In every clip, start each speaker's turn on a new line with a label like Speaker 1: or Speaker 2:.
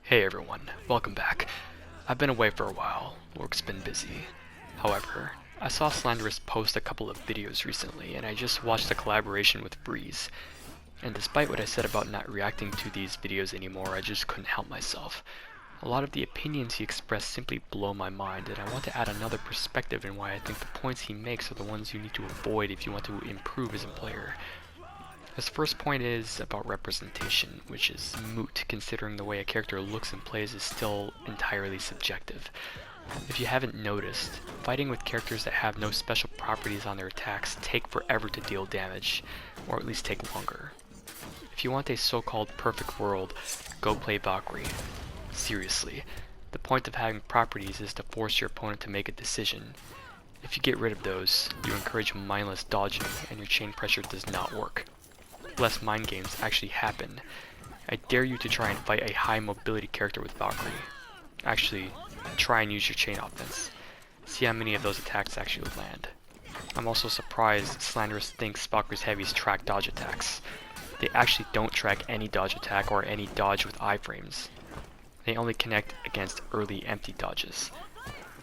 Speaker 1: Hey everyone, welcome back. I've been away for a while, work's been busy. However, I saw Slanderous post a couple of videos recently and I just watched a collaboration with Breeze. And despite what I said about not reacting to these videos anymore, I just couldn't help myself. A lot of the opinions he expressed simply blow my mind, and I want to add another perspective in why I think the points he makes are the ones you need to avoid if you want to improve as a player. His first point is about representation, which is moot considering the way a character looks and plays is still entirely subjective. If you haven't noticed, fighting with characters that have no special properties on their attacks take forever to deal damage, or at least take longer. If you want a so-called perfect world, go play Valkyrie. Seriously, the point of having properties is to force your opponent to make a decision. If you get rid of those, you encourage mindless dodging and your chain pressure does not work. Less mind games actually happen. I dare you to try and fight a high mobility character with Valkyrie. Actually, try and use your chain offense. See how many of those attacks actually land. I'm also surprised Slanderous thinks Valkyrie's heavies track dodge attacks. They actually don't track any dodge attack or any dodge with iframes. They only connect against early empty dodges.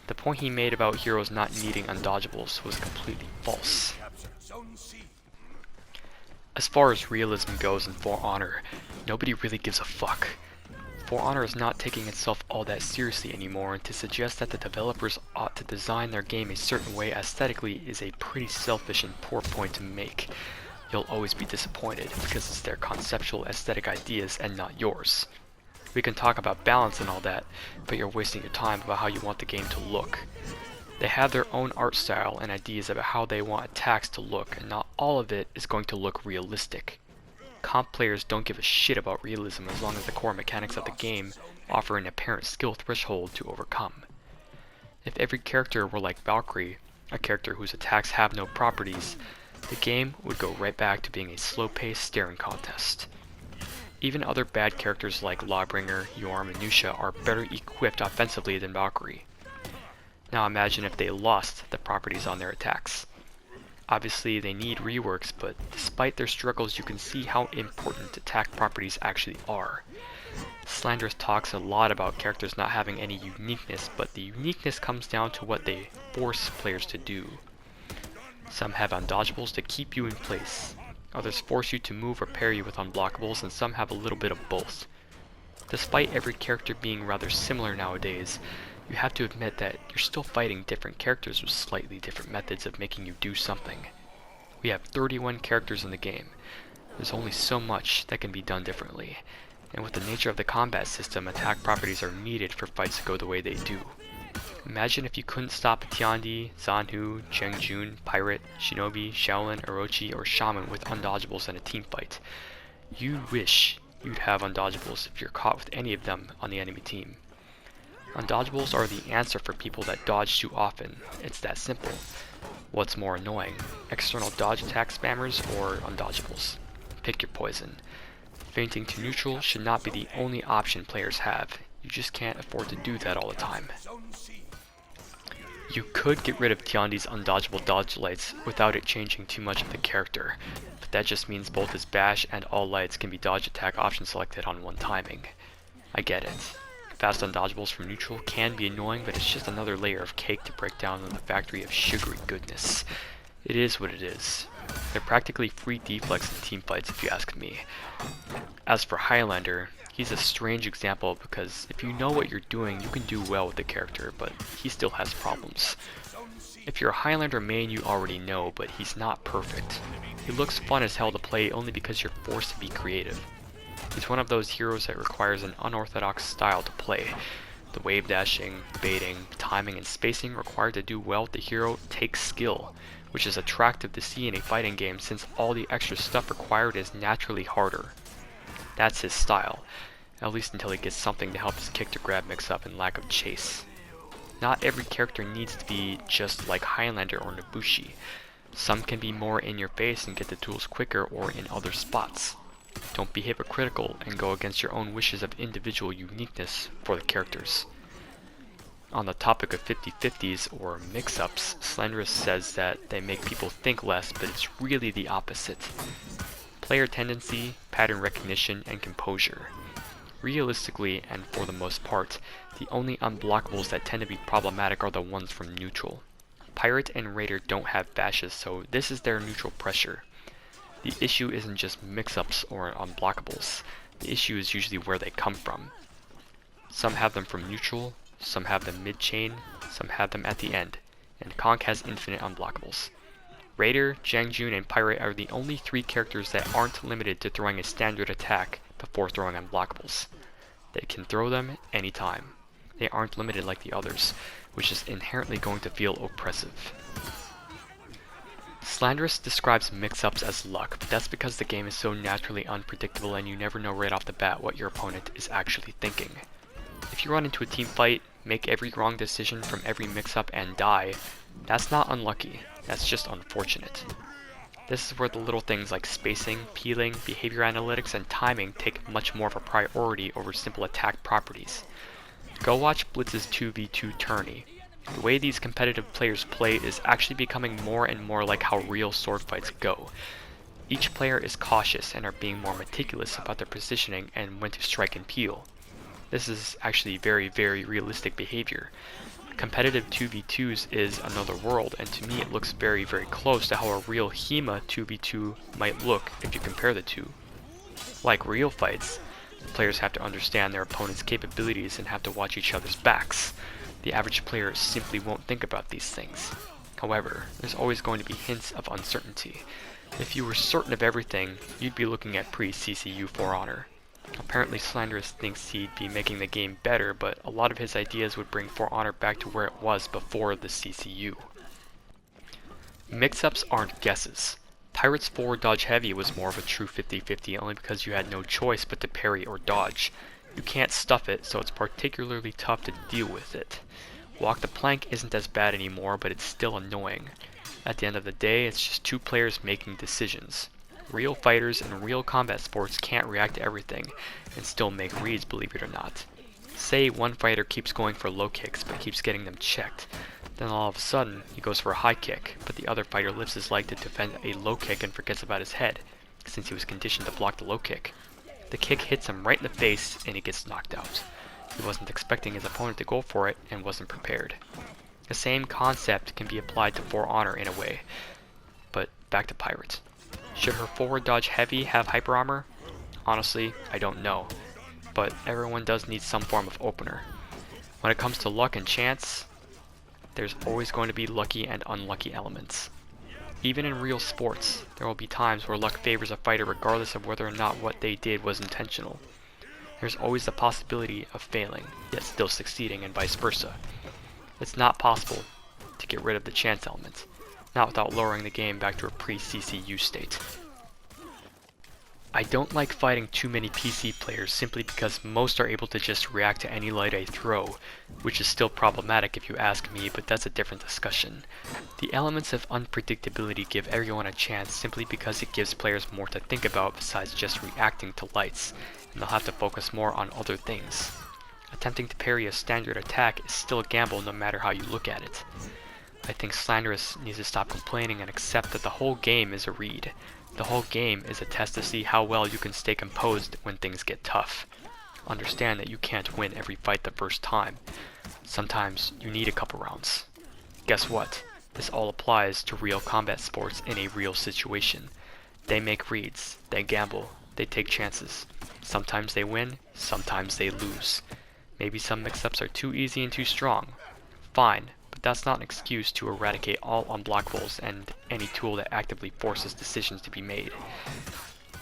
Speaker 1: The point he made about heroes not needing undodgeables was completely false. As far as realism goes in For Honor, nobody really gives a fuck. For Honor is not taking itself all that seriously anymore, and to suggest that the developers ought to design their game a certain way aesthetically is a pretty selfish and poor point to make. You'll always be disappointed because it's their conceptual aesthetic ideas and not yours. We can talk about balance and all that, but you're wasting your time about how you want the game to look. They have their own art style and ideas about how they want attacks to look, and not all of it is going to look realistic. Comp players don't give a shit about realism as long as the core mechanics of the game offer an apparent skill threshold to overcome. If every character were like Valkyrie, a character whose attacks have no properties, the game would go right back to being a slow-paced staring contest. Even other bad characters like Lawbringer, Yorm, and Nusha are better equipped offensively than Valkyrie. Now imagine if they lost the properties on their attacks. Obviously they need reworks, but despite their struggles you can see how important attack properties actually are. Slanderous talks a lot about characters not having any uniqueness, but the uniqueness comes down to what they force players to do. Some have undodgeables to keep you in place. Others force you to move or parry with unblockables, and some have a little bit of both. Despite every character being rather similar nowadays, you have to admit that you're still fighting different characters with slightly different methods of making you do something. We have 31 characters in the game. There's only so much that can be done differently, and with the nature of the combat system, attack properties are needed for fights to go the way they do. Imagine if you couldn't stop a Tiandi, Zanhu, Chengjun, Pirate, Shinobi, Shaolin, Orochi, or Shaman with undodgeables in a team fight. You wish you'd have undodgeables if you're caught with any of them on the enemy team. Undodgeables are the answer for people that dodge too often. It's that simple. What's more annoying, external dodge attack spammers or undodgeables? Pick your poison. Feinting to neutral should not be the only option players have. You just can't afford to do that all the time. You could get rid of Tiandi's undodgeable dodge lights without it changing too much of the character, but that just means both his bash and all lights can be dodge attack option selected on one timing. I get it. Fast undodgeables from neutral can be annoying, but it's just another layer of cake to break down in the factory of sugary goodness. It is what it is. They're practically free deflex in team fights if you ask me. As for Highlander, he's a strange example because if you know what you're doing, you can do well with the character, but he still has problems. If you're a Highlander main, you already know, but he's not perfect. He looks fun as hell to play only because you're forced to be creative. He's one of those heroes that requires an unorthodox style to play. The wave dashing, baiting, timing, and spacing required to do well with the hero takes skill, which is attractive to see in a fighting game since all the extra stuff required is naturally harder. That's his style, at least until he gets something to help his kick to grab mix up and lack of chase. Not every character needs to be just like Highlander or Nobushi. Some can be more in your face and get the tools quicker or in other spots. Don't be hypocritical and go against your own wishes of individual uniqueness for the characters. On the topic of 50-50s or mix-ups, Slanderous says that they make people think less, but it's really the opposite. Player tendency, pattern recognition, and composure. Realistically, and for the most part, the only unblockables that tend to be problematic are the ones from neutral. Pirate and Raider don't have bashes, so this is their neutral pressure. The issue isn't just mix-ups or unblockables. The issue is usually where they come from. Some have them from neutral, some have them mid-chain, some have them at the end, and Conk has infinite unblockables. Raider, Jangjun, and Pirate are the only 3 characters that aren't limited to throwing a standard attack before throwing unblockables. They can throw them anytime. They aren't limited like the others, which is inherently going to feel oppressive. Slanderous describes mix-ups as luck, but that's because the game is so naturally unpredictable and you never know right off the bat what your opponent is actually thinking. If you run into a team fight, make every wrong decision from every mix-up and die, that's not unlucky, that's just unfortunate. This is where the little things like spacing, peeling, behavior analytics, and timing take much more of a priority over simple attack properties. Go watch Blitz's 2v2 tourney. The way these competitive players play is actually becoming more and more like how real sword fights go. Each player is cautious and are being more meticulous about their positioning and when to strike and peel. This is actually very, very realistic behavior. Competitive 2v2s is another world, and to me it looks very, very close to how a real HEMA 2v2 might look if you compare the two. Like real fights, players have to understand their opponent's capabilities and have to watch each other's backs. The average player simply won't think about these things. However, there's always going to be hints of uncertainty. If you were certain of everything, you'd be looking at pre-CCU For Honor. Apparently Slanderous thinks he'd be making the game better, but a lot of his ideas would bring For Honor back to where it was before the CCU. Mix-ups aren't guesses. Pirate's forward dodge heavy was more of a true 50-50 only because you had no choice but to parry or dodge. You can't stuff it, so it's particularly tough to deal with it. Walk the plank isn't as bad anymore, but it's still annoying. At the end of the day, it's just 2 players making decisions. Real fighters in real combat sports can't react to everything and still make reads, believe it or not. Say one fighter keeps going for low kicks but keeps getting them checked. Then all of a sudden, he goes for a high kick, but the other fighter lifts his leg to defend a low kick and forgets about his head, since he was conditioned to block the low kick. The kick hits him right in the face and he gets knocked out. He wasn't expecting his opponent to go for it and wasn't prepared. The same concept can be applied to For Honor in a way, but back to Pirate. Should her forward dodge heavy have hyper armor? Honestly, I don't know, but everyone does need some form of opener. When it comes to luck and chance, there's always going to be lucky and unlucky elements. Even in real sports, there will be times where luck favors a fighter regardless of whether or not what they did was intentional. There's always the possibility of failing, yet still succeeding, and vice versa. It's not possible to get rid of the chance element, not without lowering the game back to a pre-CCU state. I don't like fighting too many PC players simply because most are able to just react to any light I throw, which is still problematic if you ask me, but that's a different discussion. The elements of unpredictability give everyone a chance simply because it gives players more to think about besides just reacting to lights, and they'll have to focus more on other things. Attempting to parry a standard attack is still a gamble no matter how you look at it. I think Slanderous needs to stop complaining and accept that the whole game is a read. The whole game is a test to see how well you can stay composed when things get tough. Understand that you can't win every fight the first time. Sometimes you need a couple rounds. Guess what? This all applies to real combat sports in a real situation. They make reads, they gamble, they take chances. Sometimes they win, sometimes they lose. Maybe some mix-ups are too easy and too strong. Fine. But that's not an excuse to eradicate all unblockables and any tool that actively forces decisions to be made.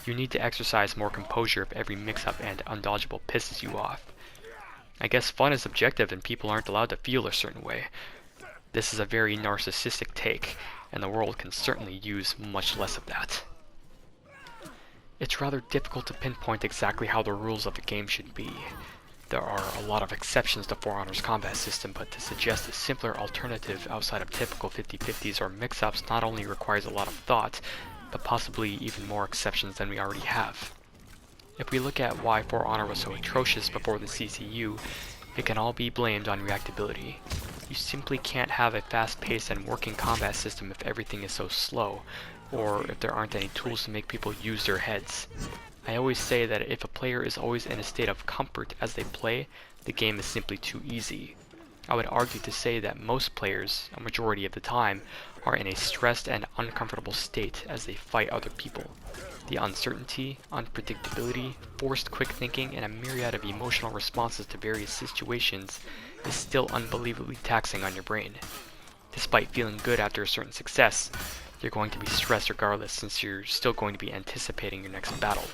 Speaker 1: You need to exercise more composure if every mix-up and undodgeable pisses you off. I guess fun is subjective and people aren't allowed to feel a certain way. This is a very narcissistic take, and the world can certainly use much less of that. It's rather difficult to pinpoint exactly how the rules of the game should be. There are a lot of exceptions to For Honor's combat system, but to suggest a simpler alternative outside of typical 50-50s or mix-ups not only requires a lot of thought, but possibly even more exceptions than we already have. If we look at why For Honor was so atrocious before the CCU, it can all be blamed on reactability. You simply can't have a fast-paced and working combat system if everything is so slow, or if there aren't any tools to make people use their heads. I always say that if a player is always in a state of comfort as they play, the game is simply too easy. I would argue to say that most players, a majority of the time, are in a stressed and uncomfortable state as they fight other people. The uncertainty, unpredictability, forced quick thinking, and a myriad of emotional responses to various situations is still unbelievably taxing on your brain. Despite feeling good after a certain success, you're going to be stressed regardless since you're still going to be anticipating your next battle.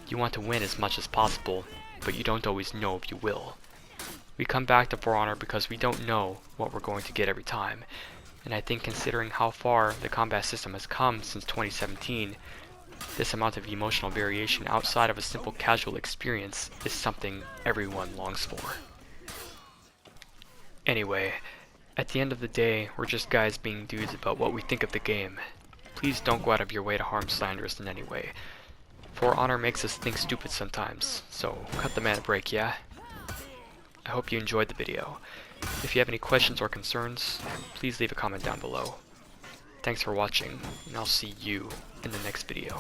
Speaker 1: You want to win as much as possible, but you don't always know if you will. We come back to For Honor because we don't know what we're going to get every time, and I think considering how far the combat system has come since 2017, this amount of emotional variation outside of a simple casual experience is something everyone longs for. Anyway, at the end of the day, we're just guys being dudes about what we think of the game. Please don't go out of your way to harm Slanderous in any way. For Honor makes us think stupid sometimes, so cut the man a break, yeah? I hope you enjoyed the video. If you have any questions or concerns, please leave a comment down below. Thanks for watching, and I'll see you in the next video.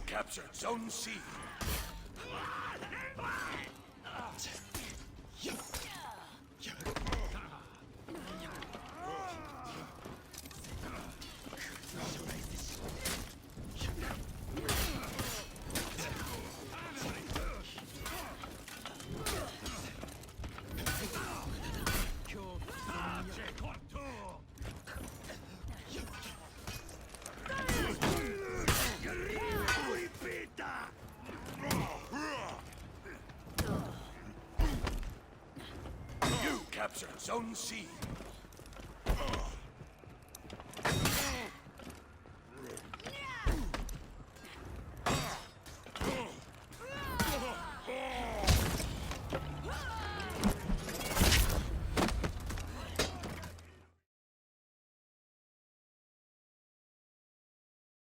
Speaker 2: Captured Zone C. Captured Zone C.